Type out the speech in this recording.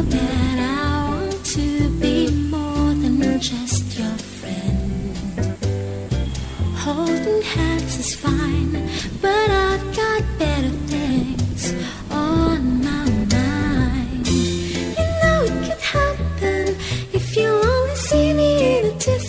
know that I want to be more than just your friend. Holding hands is fine, but I've got better things.